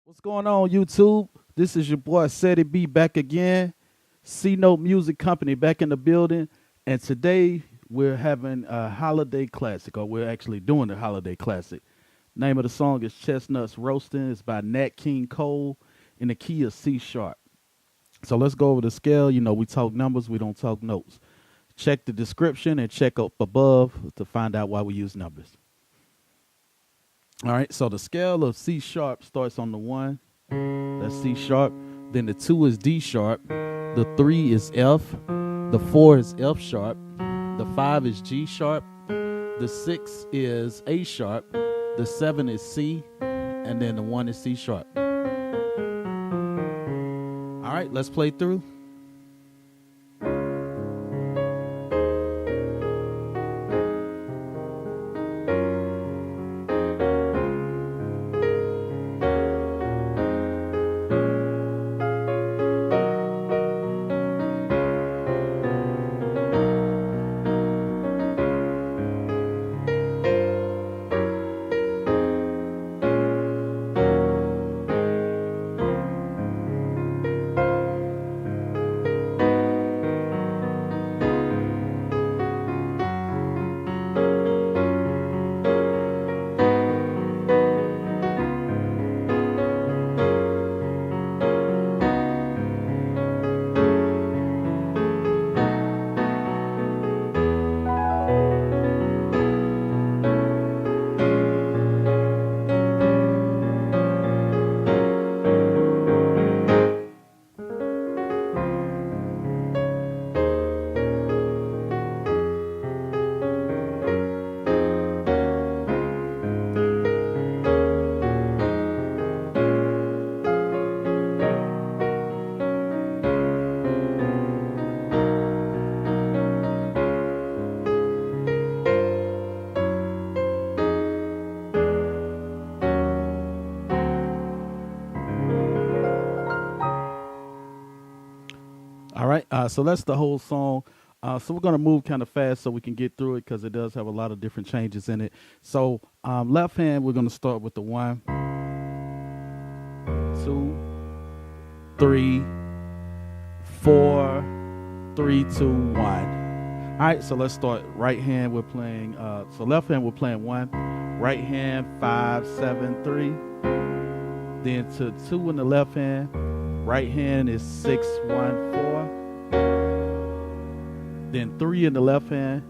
What's going on, YouTube? This is your boy Seti B back again. C Note Music Company back in the building. And today we're having a holiday classic, or we're actually doing a holiday classic. Name of the song is Chestnuts Roasting. It's by Nat Cole in the key of C sharp. So let's go over the scale. You know, we talk numbers, we don't talk notes. Check the description and check up above to find out why we use numbers. All right, so the scale of C sharp starts on the 1. That's C sharp. Then the 2 is D sharp. The 3 is F. The 4 is F sharp. The 5 is G sharp. The 6 is A sharp. The 7 is C. And then the 1 is C sharp. All right, let's play through. All right, so that's the whole song. So we're gonna move kind of fast so we can get through it because it does have a lot of different changes in it. So left hand, we're gonna start with the 1, 2, 3, 4, 3, 2, 1. All right, so let's start. Right hand, we're playing. So left hand, we're playing 1. Right hand, 5, 7, 3. Then to 2 in the left hand. Right hand is 6, 1, 4. Then 3 in the left hand.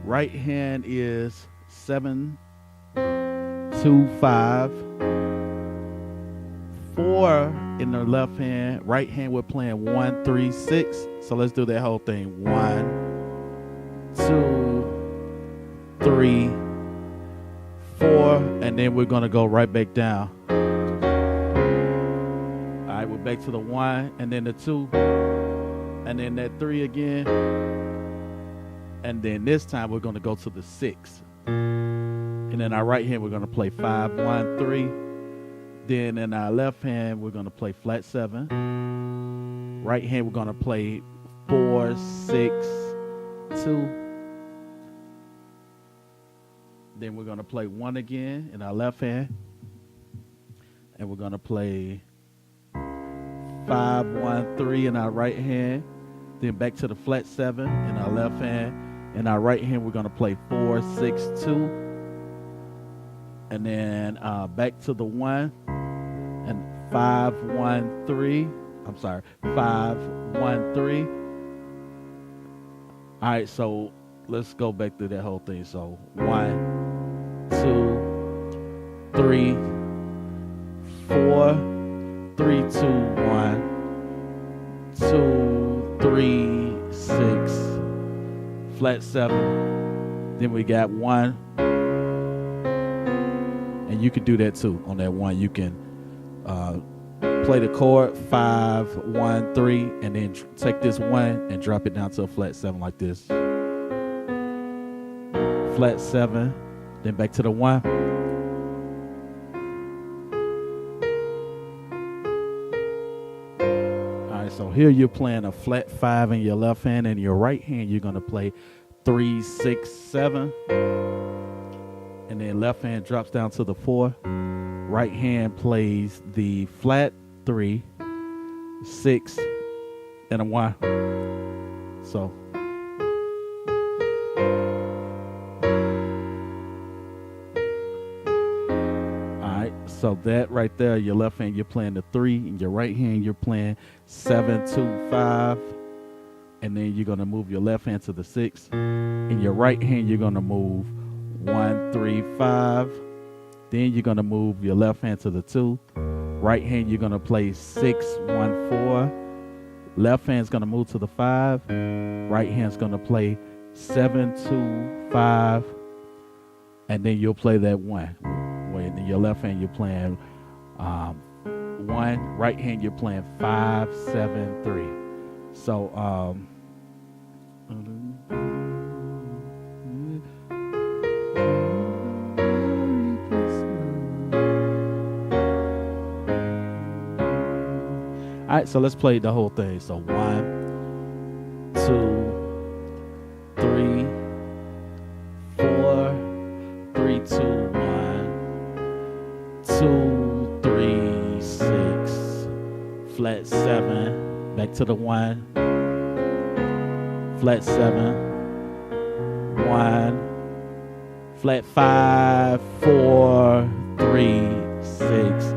Right hand is 7, 2, 5. 4 in the left hand. Right hand, we're playing 1, 3, 6. So let's do that whole thing. 1, 2, 3, 4. And then we're going to go right back down. We're back to the 1 and then the 2 and then that 3 again, and then this time we're going to go to the 6, and then our right hand we're going to play 5, 1, 3. Then in our left hand we're going to play flat 7. Right hand we're going to play 4, 6, 2. Then we're going to play 1 again in our left hand, and we're going to play 5, 1, 3 in our right hand. Then back to the flat 7 in our left hand. In our right hand, we're going to play 4, 6, 2. And then back to the 1 and 5, 1, 3. I'm sorry, 5, 1, 3. All right, so let's go back through that whole thing. So 1, 2, 3, 4, 3, 2, 1, 2, 3, 6, flat 7. Then we got 1, and you can do that too. On that 1, you can play the chord 5, 1, 3, and then take this 1 and drop it down to a flat 7 like this. Flat 7, then back to the 1. So here you're playing a flat 5 in your left hand, and your right hand you're going to play 3, 6, 7. And then left hand drops down to the 4. right hand plays the flat 3, 6, and a 1. So so that right there, your left hand you're playing the 3, and your right hand you're playing 7, 2, 5, and then you're gonna move your left hand to the 6. In your right hand you're gonna move 1, 3, 5. Then you're gonna move your left hand to the 2. Right hand you're gonna play 6, 1, 4. Left hand's gonna move to the 5. Right hand's gonna play 7, 2, 5, and then you'll play that 1. When in your left hand you're playing 1, right hand you're playing 5, 7, 3. So all right, so let's play the whole thing. So 1, 2, 3, 4, 3, 2, 2, 3, 6, flat 7, back to the 1, flat 7, 1, flat 5, 4, 3, 6,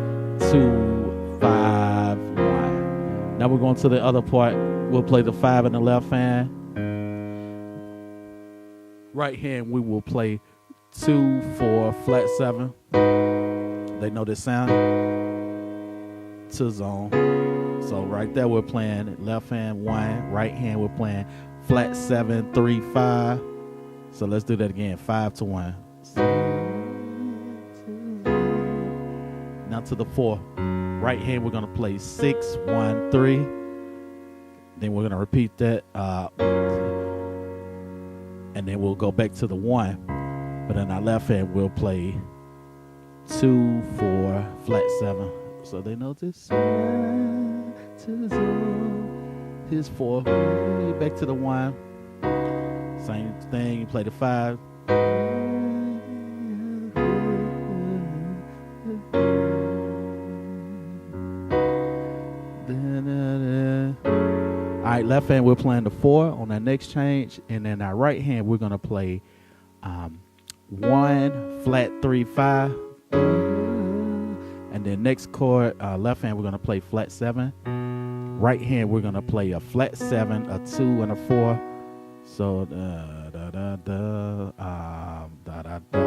2, 5, 1. Now we're going to the other part. We'll play the 5 in the left hand. Right hand we will play 2, 4, flat 7. They know this sound to zone. So right there we're playing left hand 1, right hand we're playing flat 7, 3, 5. So let's do that again. 5 to 1. Now to the 4. Right hand we're gonna play 6, 1, 3. Then we're gonna repeat that, and then we'll go back to the 1. But in our left hand we'll play 2, 4, flat 7. So they know this. Here's 4. Back to the 1. Same thing. You play the 5. All right, left hand we're playing the 4 on that next change, and then our right hand we're gonna play 1, flat 3, 5. And then next chord, left hand we're gonna play flat 7. Right hand we're gonna play a flat 7, a 2, and a 4. So da da da da da da da da.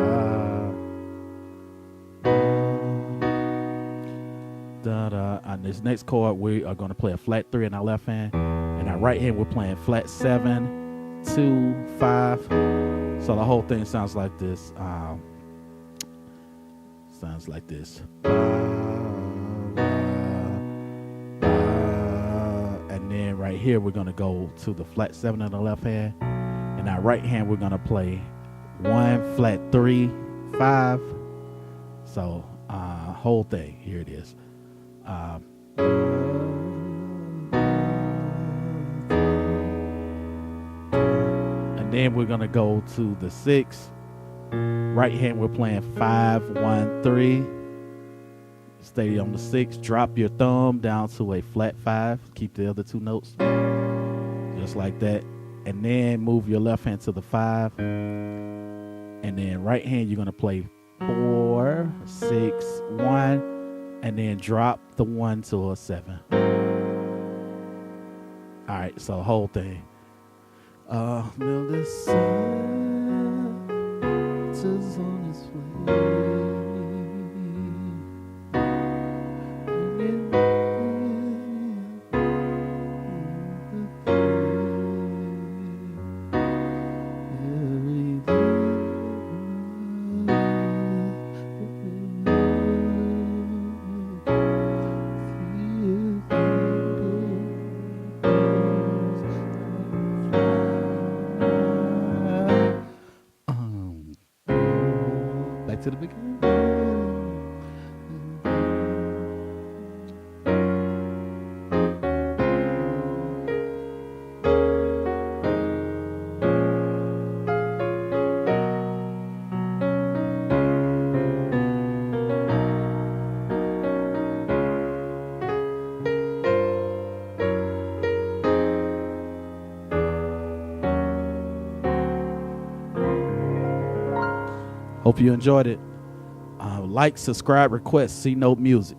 On this next chord, we are gonna play a flat 3 in our left hand, and our right hand we're playing flat 7, 2, 5. So the whole thing sounds like this. Sounds like this. And then right here we're gonna go to the flat 7 in the left hand, and our right hand we're gonna play 1, flat 3, 5. So whole thing. Here it is. And then we're gonna go to the 6. Right hand we're playing 5, 1, 3. Stay on the 6. Drop your thumb down to a flat 5. Keep the other 2 notes just like that. And then move your left hand to the 5. And then right hand you're gonna play 4, 6, 1, and then drop the 1 to a 7. All right, so whole thing. Now this is on its way. Back to the beginning. Hope you enjoyed it. Like, subscribe, request, C Note Music.